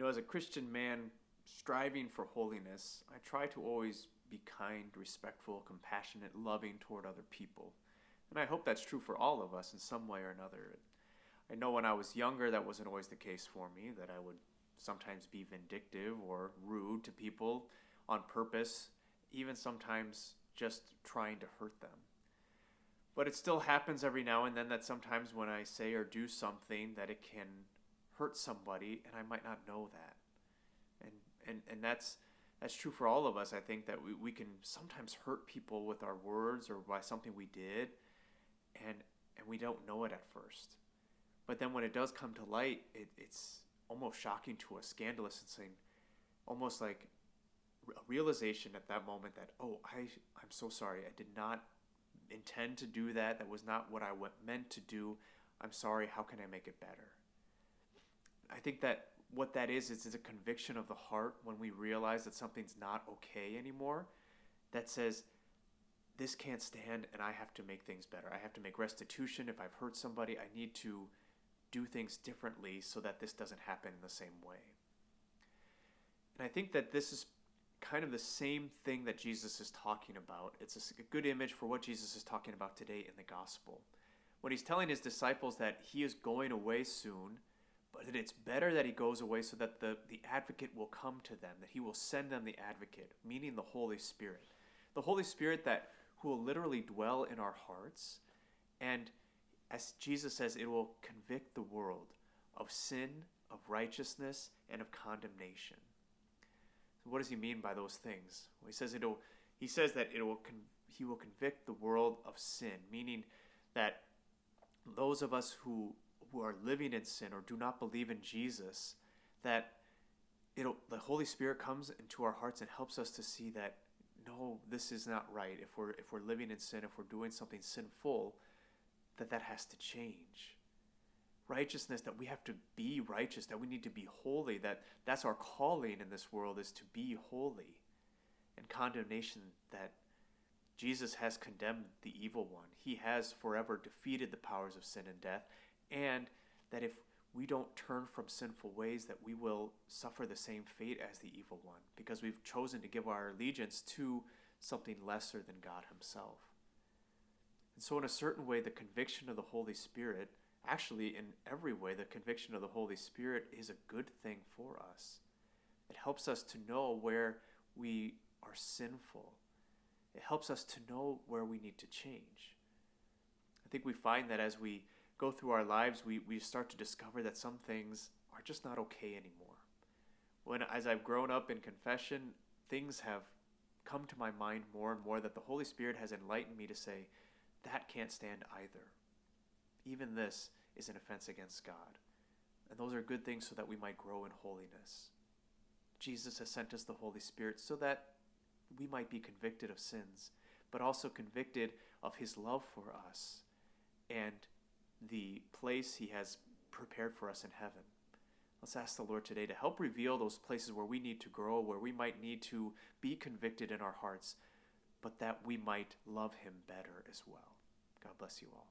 As a Christian man striving for holiness, I try to always be kind, respectful, compassionate, loving toward other people. And I hope that's true for all of us in some way or another. I know when I was younger, that wasn't always the case for me, that I would sometimes be vindictive or rude to people on purpose, even sometimes just trying to hurt them. But it still happens every now and then that sometimes when I say or do something that it can hurt somebody and I might not know that. And that's true for all of us. I think that we can sometimes hurt people with our words or by something we did and and we don't know it at first. But then when it does come to light, it's almost shocking to us, scandalous, and saying almost like a realization at that moment that, oh, I'm so sorry. I did not intend to do that. That was not what I meant to do. I'm sorry. How can I make it better? I think that what that is a conviction of the heart when we realize that something's not okay anymore, that says, this can't stand and I have to make things better. I have to make restitution. If I've hurt somebody, I need to do things differently so that this doesn't happen in the same way. And I think that this is kind of the same thing that Jesus is talking about. It's a good image for what Jesus is talking about today in the gospel. When he's telling his disciples that he is going away soon, but that it's better that he goes away so that the advocate will come to them, that he will send them the advocate, meaning the Holy Spirit. The Holy Spirit who will literally dwell in our hearts. And as Jesus says, it will convict the world of sin, of righteousness, and of condemnation. So what does he mean by those things? Well, he says that he will convict the world of sin, meaning that those of us who are living in sin or do not believe in Jesus, that the Holy Spirit comes into our hearts and helps us to see that no, this is not right. If we're living in sin, if we're doing something sinful, that has to change. Righteousness, that we have to be righteous, that we need to be holy, that's our calling in this world, is to be holy. And condemnation, that Jesus has condemned the evil one. He has forever defeated the powers of sin and death, and that if we don't turn from sinful ways, that we will suffer the same fate as the evil one, because we've chosen to give our allegiance to something lesser than God himself. And so in a certain way, the conviction of the Holy Spirit, actually in every way, the conviction of the Holy Spirit is a good thing for us. It helps us to know where we are sinful. It helps us to know where we need to change. I think we find that as we go through our lives, we start to discover that some things are just not okay anymore. As I've grown up in confession, things have come to my mind more and more that the Holy Spirit has enlightened me to say, that can't stand either. Even this is an offense against God. And those are good things so that we might grow in holiness. Jesus has sent us the Holy Spirit so that we might be convicted of sins, but also convicted of his love for us and the place he has prepared for us in heaven. Let's ask the Lord today to help reveal those places where we need to grow, where we might need to be convicted in our hearts, but that we might love him better as well. God bless you all.